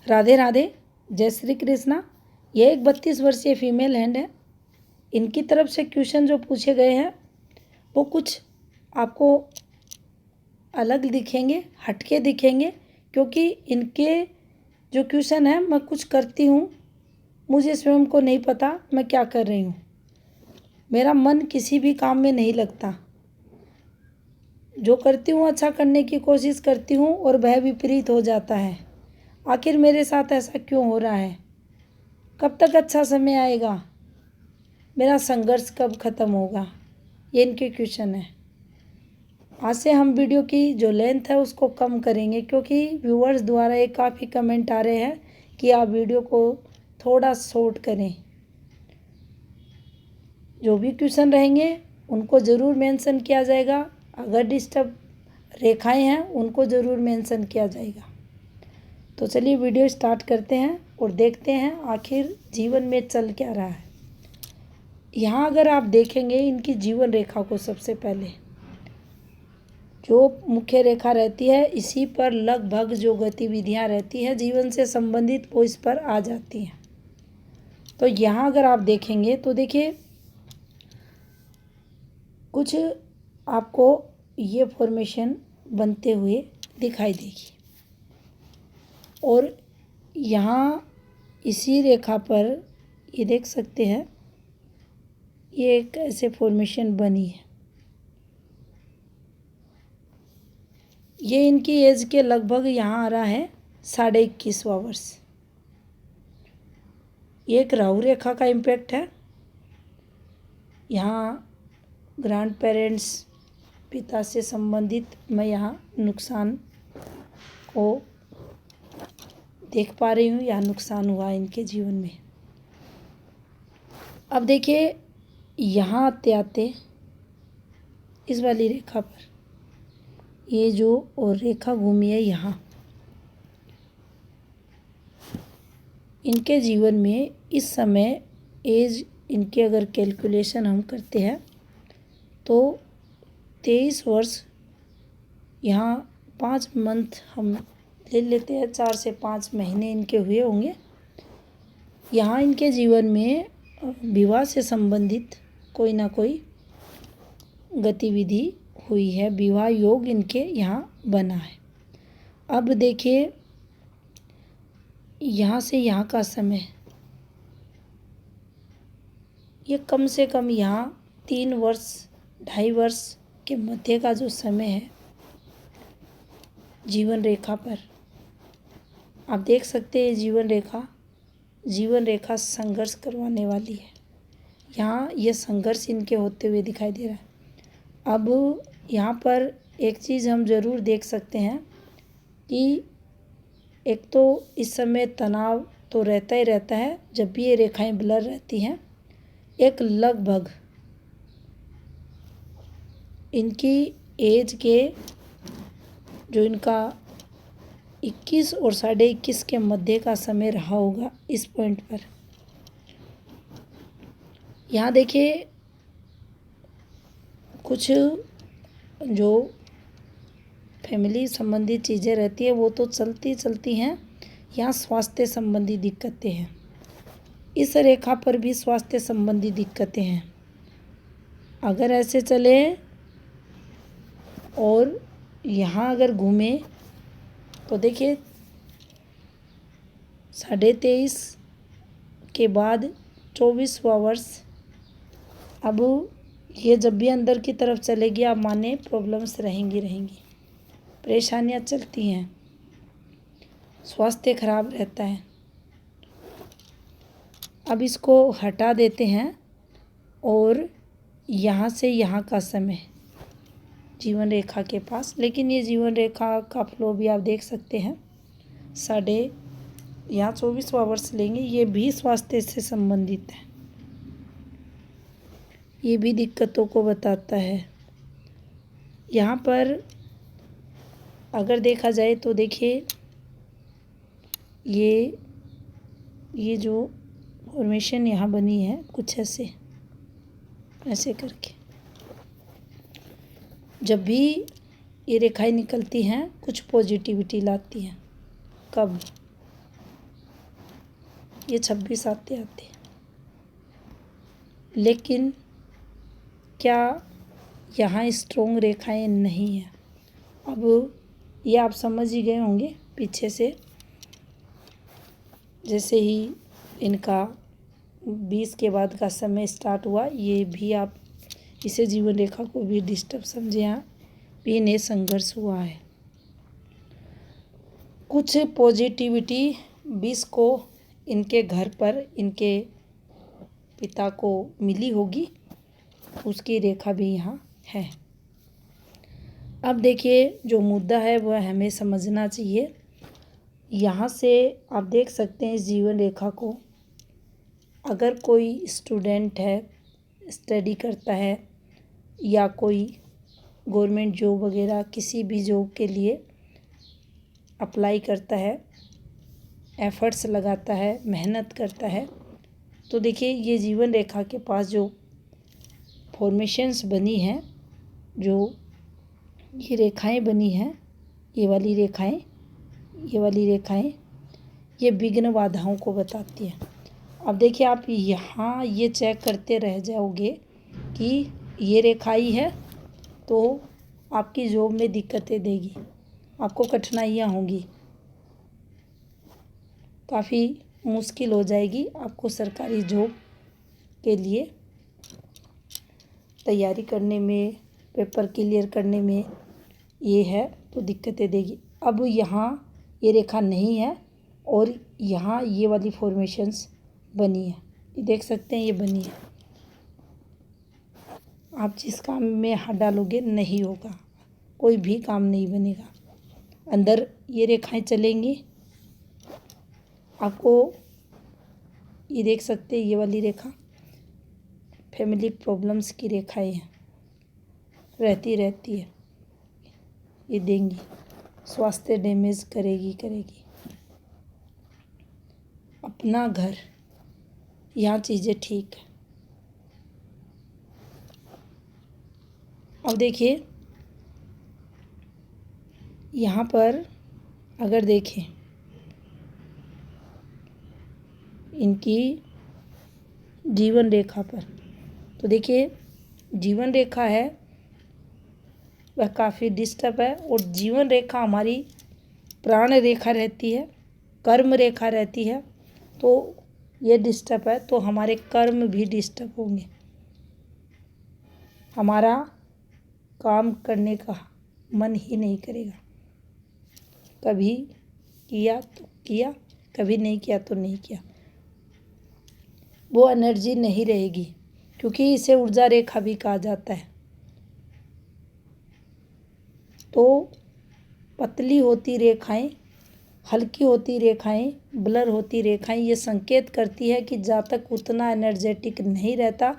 राधे राधे, जय श्री कृष्णा। ये एक 32 वर्षीय फीमेल हैंड है। इनकी तरफ से क्वेश्चन जो पूछे गए हैं वो कुछ आपको अलग दिखेंगे, हटके दिखेंगे, क्योंकि इनके जो क्वेश्चन है मैं कुछ करती हूँ, मुझे स्वयं को नहीं पता मैं क्या कर रही हूँ। मेरा मन किसी भी काम में नहीं लगता। जो करती हूँ अच्छा करने की कोशिश करती हूँ और वह विपरीत हो जाता है। आखिर मेरे साथ ऐसा क्यों हो रहा है? कब तक अच्छा समय आएगा? मेरा संघर्ष कब ख़त्म होगा? ये इनके क्वेश्चन है। आज से हम वीडियो की जो लेंथ है उसको कम करेंगे, क्योंकि व्यूअर्स द्वारा ये काफ़ी कमेंट आ रहे हैं कि आप वीडियो को थोड़ा शॉर्ट करें। जो भी क्वेश्चन रहेंगे उनको ज़रूर मेंशन किया जाएगा। अगर डिस्टर्ब रेखाएं हैं उनको ज़रूर मेंशन किया जाएगा। तो चलिए वीडियो स्टार्ट करते हैं और देखते हैं आखिर जीवन में चल क्या रहा है। यहाँ अगर आप देखेंगे इनकी जीवन रेखा को, सबसे पहले जो मुख्य रेखा रहती है इसी पर लगभग जो गतिविधियाँ रहती हैं जीवन से संबंधित वो इस पर आ जाती हैं। तो यहाँ अगर आप देखेंगे तो देखिए कुछ आपको ये फॉर्मेशन बनते हुए दिखाई देगी और यहाँ इसी रेखा पर ये देख सकते हैं ये एक ऐसे फॉर्मेशन बनी है। ये इनकी एज के लगभग यहाँ आ रहा है 21.5वां वर्ष। ये एक राहु रेखा का इम्पैक्ट है। यहाँ ग्रैंड पेरेंट्स, पिता से संबंधित मैं यहाँ नुकसान को देख पा रही हूँ या नुकसान हुआ इनके जीवन में। अब देखिए यहाँ आते आते इस वाली रेखा पर ये जो और रेखा घूमी है यहाँ, इनके जीवन में इस समय एज इनके अगर कैलकुलेशन हम करते हैं तो 23 वर्ष, यहाँ 5 मंथ हम ले लेते हैं, 4 से 5 महीने इनके हुए होंगे। यहाँ इनके जीवन में विवाह से संबंधित कोई ना कोई गतिविधि हुई है, विवाह योग इनके यहाँ बना है। अब देखिए यहाँ से यहाँ का समय ये कम से कम यहाँ 3 वर्ष 2.5 वर्ष के मध्य का जो समय है जीवन रेखा पर आप देख सकते हैं। जीवन रेखा संघर्ष करवाने वाली है। यहाँ ये संघर्ष इनके होते हुए दिखाई दे रहा है। अब यहाँ पर एक चीज़ हम ज़रूर देख सकते हैं कि एक तो इस समय तनाव तो रहता ही रहता है जब भी ये रेखाएं ब्लर रहती हैं। एक लगभग इनकी एज के जो इनका 21 और 21.5 के मध्य का समय रहा होगा इस पॉइंट पर। यहाँ देखिए कुछ जो फैमिली संबंधी चीज़ें रहती है वो तो चलती हैं। यहाँ स्वास्थ्य संबंधी दिक्कतें हैं। इस रेखा पर भी स्वास्थ्य संबंधी दिक्कतें हैं। अगर ऐसे चले और यहाँ अगर घूमे तो देखिए 23.5 के बाद 24वां वर्ष। अब ये जब भी अंदर की तरफ चलेगी आप माने प्रॉब्लम्स रहेंगी, परेशानियाँ चलती हैं, स्वास्थ्य खराब रहता है। अब इसको हटा देते हैं और यहाँ से यहाँ का समय जीवन रेखा के पास, लेकिन ये जीवन रेखा का फ्लो भी आप देख सकते हैं। यहाँ 24वां वर्ष लेंगे, ये भी स्वास्थ्य से संबंधित है। ये भी दिक्कतों को बताता है। यहाँ पर अगर देखा जाए तो देखिए ये जो फॉर्मेशन यहाँ बनी है कुछ ऐसे करके, जब भी ये रेखाएं निकलती हैं कुछ पॉजिटिविटी लाती हैं। कब? ये 26 आते आते, लेकिन क्या यहाँ स्ट्रोंग रेखाएं नहीं हैं। अब ये आप समझ ही गए होंगे पीछे से, जैसे ही इनका 20 के बाद का समय स्टार्ट हुआ, ये भी आप इसे जीवन रेखा को भी डिस्टर्ब समझे। यहाँ भी इन्हें संघर्ष हुआ है। कुछ पॉजिटिविटी 20 को इनके घर पर इनके पिता को मिली होगी, उसकी रेखा भी यहाँ है। अब देखिए जो मुद्दा है वह हमें समझना चाहिए। यहाँ से आप देख सकते हैं इस जीवन रेखा को, अगर कोई स्टूडेंट है, स्टडी करता है या कोई गवर्नमेंट जॉब वगैरह किसी भी जॉब के लिए अप्लाई करता है, एफर्ट्स लगाता है, मेहनत करता है, तो देखिए ये जीवन रेखा के पास जो फॉर्मेशंस बनी हैं, जो ये रेखाएं बनी हैं, ये वाली रेखाएं, ये विघ्न बाधाओं को बताती हैं। अब देखिए आप यहाँ ये चेक करते रह जाओगे कि ये रेखाई है तो आपकी जॉब में दिक्कतें देगी, आपको कठिनाइयाँ होंगी, काफ़ी मुश्किल हो जाएगी आपको सरकारी जॉब के लिए तैयारी करने में, पेपर क्लियर करने में, ये है तो दिक्कतें देगी। अब यहाँ ये रेखा नहीं है और यहाँ ये वाली फॉर्मेशंस बनी है, ये देख सकते हैं, ये बनी है। आप जिस काम में हाथ डालोगे नहीं होगा, कोई भी काम नहीं बनेगा। अंदर ये रेखाएं चलेंगी, आपको ये देख सकते हैं, ये वाली रेखा फैमिली प्रॉब्लम्स की रेखाएं हैं, रहती है, ये देंगी, स्वास्थ्य डैमेज करेगी। अपना घर, यहाँ चीज़ें ठीक है। अब देखिए यहाँ पर अगर देखें इनकी जीवन रेखा पर, तो देखिए जीवन रेखा है वह काफ़ी डिस्टर्ब है, और जीवन रेखा हमारी प्राण रेखा रहती है, कर्म रेखा रहती है, तो ये डिस्टर्ब है तो हमारे कर्म भी डिस्टर्ब होंगे, हमारा काम करने का मन ही नहीं करेगा, कभी किया तो किया, कभी नहीं किया तो नहीं किया, वो एनर्जी नहीं रहेगी, क्योंकि इसे ऊर्जा रेखा भी कहा जाता है। तो पतली होती रेखाएं, हल्की होती रेखाएं, ब्लर होती रेखाएं, ये संकेत करती है कि जातक उतना एनर्जेटिक नहीं रहता,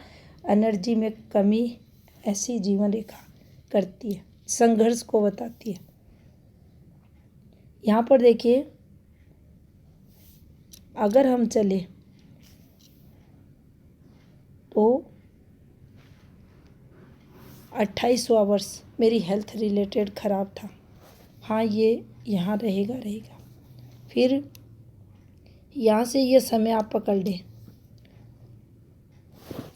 एनर्जी में कमी ऐसी जीवन रेखा करती है, संघर्ष को बताती है। यहाँ पर देखिए अगर हम चले तो 28वां वर्ष मेरी हेल्थ रिलेटेड ख़राब था, हाँ ये यहाँ रहेगा। फिर यहाँ से ये समय आप पकड़ लें,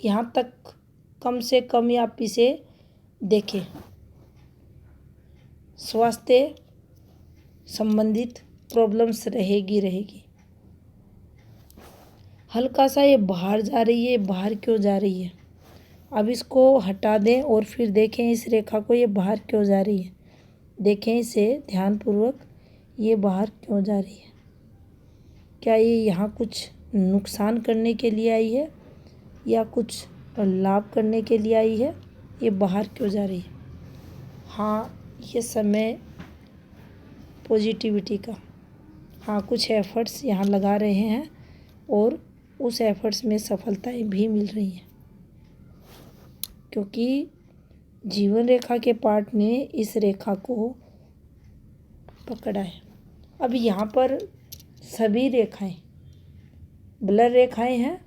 यहाँ तक कम से कम आप इसे देखें, स्वास्थ्य संबंधित प्रॉब्लम्स रहेगी। हल्का सा ये बाहर जा रही है, बाहर क्यों जा रही है, अब इसको हटा दें और फिर देखें इस रेखा को, ये बाहर क्यों जा रही है, देखें इसे ध्यानपूर्वक, ये बाहर क्यों जा रही है, क्या ये यहाँ कुछ नुकसान करने के लिए आई है या कुछ लाभ करने के लिए आई है, ये बाहर क्यों जा रही है। हाँ ये समय पॉजिटिविटी का, हाँ कुछ एफर्ट्स यहाँ लगा रहे हैं और उस एफर्ट्स में सफलताएं भी मिल रही हैं, क्योंकि जीवन रेखा के पार्ट ने इस रेखा को पकड़ा है। अब यहाँ पर सभी रेखाएं ब्लर रेखाएं हैं,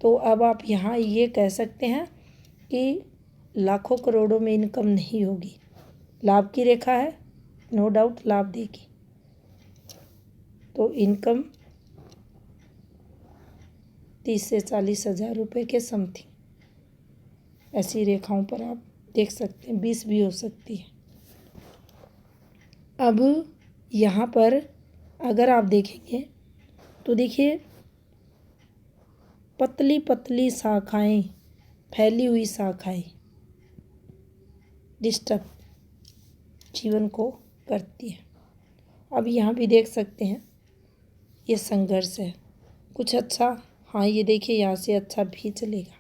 तो अब आप यहाँ ये कह सकते हैं कि लाखों करोड़ों में इनकम नहीं होगी, लाभ की रेखा है, नो डाउट लाभ देगी, तो इनकम 30 से 40 हज़ार रुपये के समथिंग। ऐसी रेखाओं पर आप देख सकते हैं, 20 भी हो सकती है। अब यहाँ पर अगर आप देखेंगे तो देखिए पतली पतली शाखाएं, फैली हुई शाखाएं डिस्टर्ब जीवन को करती है। अब यहाँ भी देख सकते हैं ये संघर्ष है, कुछ अच्छा, हाँ ये देखिए यहाँ से अच्छा भी चलेगा,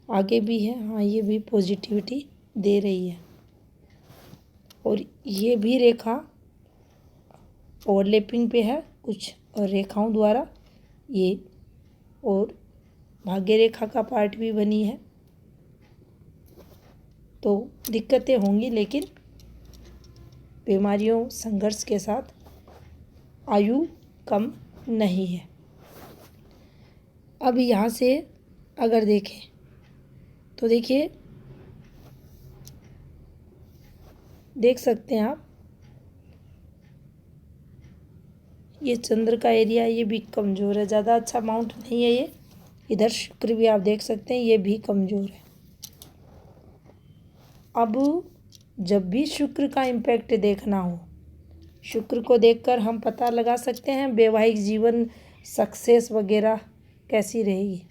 आगे भी है, हाँ ये भी पॉजिटिविटी दे रही है। और ये भी रेखा ओवरलैपिंग पे है कुछ, और रेखाओं द्वारा ये और भाग्य रेखा का पार्ट भी बनी है। तो दिक्कतें होंगी, लेकिन बीमारियों संघर्ष के साथ आयु कम नहीं है। अब यहाँ से अगर देखें तो देखिए, देख सकते हैं आप ये चंद्र का एरिया, ये भी कमज़ोर है, ज़्यादा अच्छा माउंट नहीं है ये। इधर शुक्र भी आप देख सकते हैं, ये भी कमज़ोर है। अब जब भी शुक्र का इम्पैक्ट देखना हो, शुक्र को देखकर हम पता लगा सकते हैं वैवाहिक जीवन सक्सेस वगैरह कैसी रहेगी।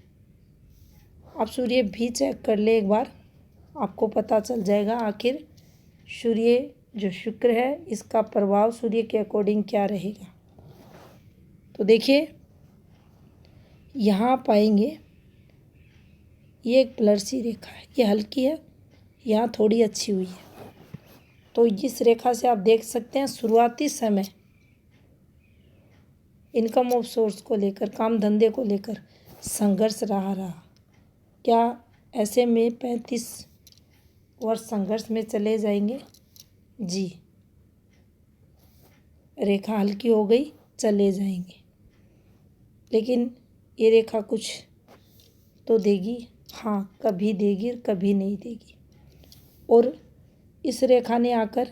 आप सूर्य भी चेक कर ले एक बार, आपको पता चल जाएगा आखिर सूर्य जो शुक्र है इसका प्रभाव सूर्य के अकॉर्डिंग क्या रहेगा। तो देखिए यहाँ पाएंगे ये एक ब्लर सी रेखा है, ये हल्की है, यहाँ थोड़ी अच्छी हुई है। तो इस रेखा से आप देख सकते हैं शुरुआती समय इनकम ऑफ सोर्स को लेकर, काम धंधे को लेकर संघर्ष रहा। क्या ऐसे में 35 वर्ष संघर्ष में चले जाएंगे? जी, रेखा हल्की हो गई, चले जाएंगे। लेकिन ये रेखा कुछ तो देगी, हाँ कभी देगी कभी नहीं देगी। और इस रेखा ने आकर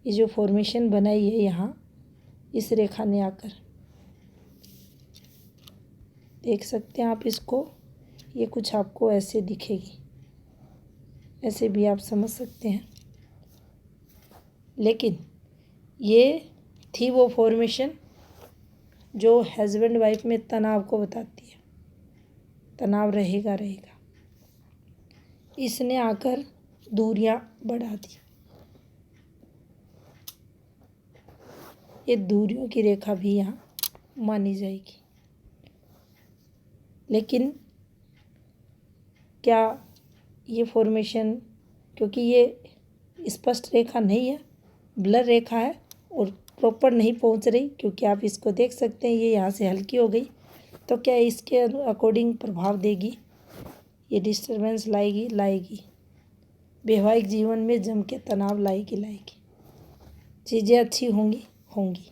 ये जो फॉर्मेशन बनाई है यहाँ, इस रेखा ने आकर देख सकते हैं आप इसको, ये कुछ आपको ऐसे दिखेगी, ऐसे भी आप समझ सकते हैं। लेकिन ये थी वो फॉर्मेशन जो हस्बैंड वाइफ में तनाव को बताती है, तनाव रहेगा। इसने आकर दूरियां बढ़ा दी, ये दूरियों की रेखा भी यहाँ मानी जाएगी। लेकिन क्या ये फॉर्मेशन, क्योंकि ये स्पष्ट रेखा नहीं है, ब्लर रेखा है और प्रॉपर नहीं पहुंच रही, क्योंकि आप इसको देख सकते हैं ये यहाँ से हल्की हो गई, तो क्या इसके अकॉर्डिंग प्रभाव देगी? ये डिस्टर्बेंस लाएगी, वैवाहिक जीवन में जम के तनाव लाएगी। चीज़ें अच्छी होंगी।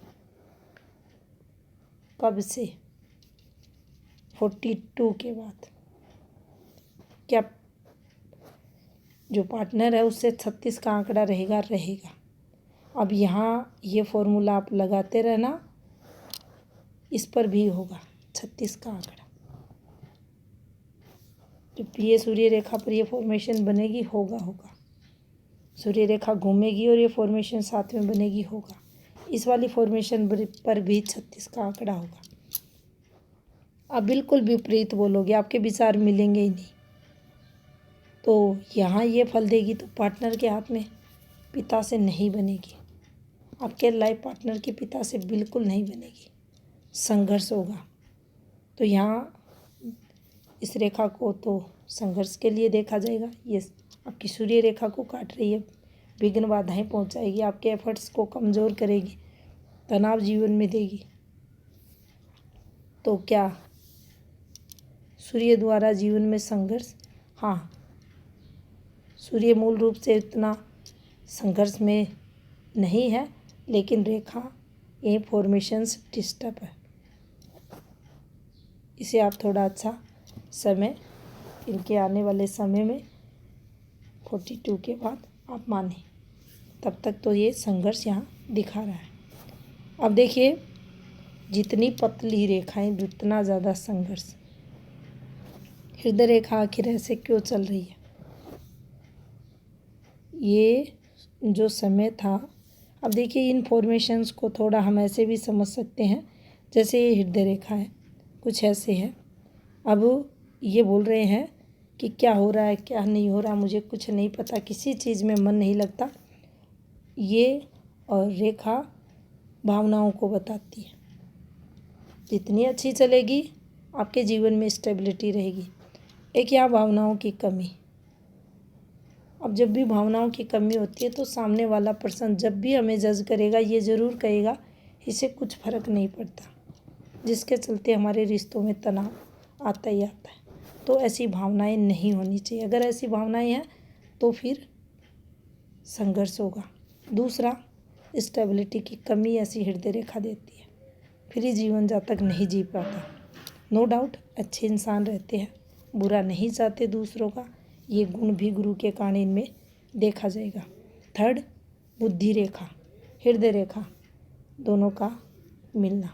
कब से? 42 के बाद। क्या जो पार्टनर है उससे 36 का आंकड़ा रहेगा। अब यहाँ ये फॉर्मूला आप लगाते रहना, इस पर भी होगा 36 का आंकड़ा। जब ये सूर्य रेखा पर ये फॉर्मेशन बनेगी, होगा सूर्य रेखा घूमेगी और ये फॉर्मेशन साथ में बनेगी, होगा। इस वाली फॉर्मेशन पर भी 36 का आंकड़ा होगा। आप बिल्कुल विपरीत बोलोगे, आपके विचार मिलेंगे ही नहीं। तो यहाँ ये फल देगी, तो पार्टनर के हाथ में पिता से नहीं बनेगी, आपके लाइफ पार्टनर के पिता से बिल्कुल नहीं बनेगी, संघर्ष होगा। तो यहाँ इस रेखा को तो संघर्ष के लिए देखा जाएगा। ये आपकी सूर्य रेखा को काट रही है, विघ्न बाधाएं पहुँचाएगी, आपके एफर्ट्स को कमज़ोर करेगी, तनाव जीवन में देगी। तो क्या सूर्य द्वारा जीवन में संघर्ष? हाँ, सूर्य मूल रूप से इतना संघर्ष में नहीं है, लेकिन रेखा ये फॉर्मेशंस डिस्टर्ब है। इसे आप थोड़ा अच्छा समय, इनके आने वाले समय में 42 के बाद आप माने, तब तक तो ये संघर्ष यहाँ दिखा रहा है। अब देखिए जितनी पतली रेखाएं उतना ज़्यादा संघर्ष, हृदय रेखा आखिर ऐसे क्यों चल रही है? ये जो समय था, अब देखिए इन फॉर्मेशंस को थोड़ा हम ऐसे भी समझ सकते हैं, जैसे ये हृदय रेखा है, कुछ ऐसे है। अब ये बोल रहे हैं कि क्या हो रहा है क्या नहीं हो रहा, मुझे कुछ नहीं पता, किसी चीज़ में मन नहीं लगता। ये और रेखा भावनाओं को बताती है। जितनी अच्छी चलेगी आपके जीवन में स्टेबिलिटी रहेगी। एक यहाँ भावनाओं की कमी। अब जब भी भावनाओं की कमी होती है तो सामने वाला पर्सन जब भी हमें जज करेगा ये ज़रूर कहेगा इसे कुछ फ़र्क नहीं पड़ता, जिसके चलते हमारे रिश्तों में तनाव आता ही आता है। तो ऐसी भावनाएं नहीं होनी चाहिए। अगर ऐसी भावनाएं हैं तो फिर संघर्ष होगा। दूसरा, स्टेबिलिटी की कमी ऐसी हृदय रेखा देती है, फिर ही जीवन जातक नहीं जी पाता। नो डाउट अच्छे इंसान रहते हैं, बुरा नहीं चाहते दूसरों का, ये गुण भी गुरु के कारण इनमें देखा जाएगा। थर्ड, बुद्धि रेखा, हृदय रेखा, दोनों का मिलना,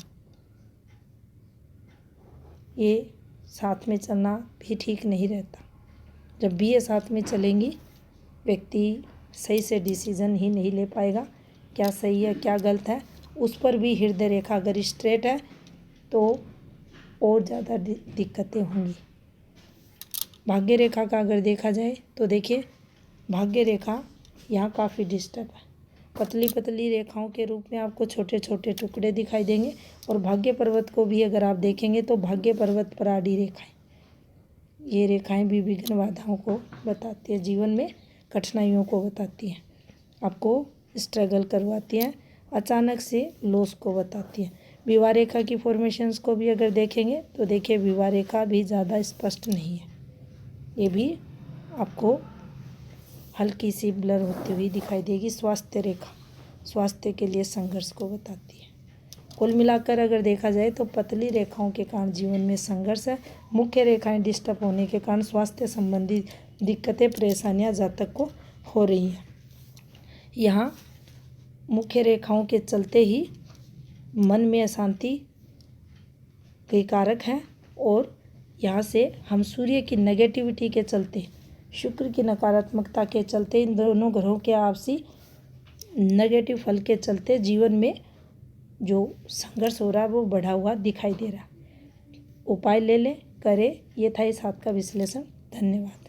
ये साथ में चलना भी ठीक नहीं रहता। जब भी ये साथ में चलेंगी व्यक्ति सही से डिसीज़न ही नहीं ले पाएगा, क्या सही है क्या गलत है। उस पर भी हृदय रेखा अगर स्ट्रेट है तो और ज़्यादा दिक्कतें होंगी। भाग्य रेखा का अगर देखा जाए तो देखिए भाग्य रेखा यहाँ काफ़ी डिस्टर्ब है। पतली पतली रेखाओं के रूप में आपको छोटे छोटे टुकड़े दिखाई देंगे। और भाग्य पर्वत को भी अगर आप देखेंगे तो भाग्य पर्वत पर आड़ी रेखाएं, ये रेखाएं भी विघ्न बाधाओं को बताती है, जीवन में कठिनाइयों को बताती हैं, आपको स्ट्रगल करवाती हैं, अचानक से लॉस को बताती हैं। विवाह रेखा की फॉर्मेशंस को भी अगर देखेंगे तो देखिए विवाह रेखा भी ज़्यादा स्पष्ट नहीं है, ये भी आपको हल्की सी ब्लर होती हुई दिखाई देगी। स्वास्थ्य रेखा स्वास्थ्य के लिए संघर्ष को बताती है। कुल मिलाकर अगर देखा जाए तो पतली रेखाओं के कारण जीवन में संघर्ष है। मुख्य रेखाएं डिस्टर्ब होने के कारण स्वास्थ्य संबंधी दिक्कतें परेशानियां जातक को हो रही हैं। यहाँ मुख्य रेखाओं के चलते ही मन में अशांति के कारक हैं। और यहाँ से हम सूर्य की नेगेटिविटी के चलते, शुक्र की नकारात्मकता के चलते, इन दोनों ग्रहों के आपसी नेगेटिव फल के चलते जीवन में जो संघर्ष हो रहा है वो बढ़ा हुआ दिखाई दे रहा है। उपाय ले लें, करें। ये था इस हाथ का विश्लेषण। धन्यवाद।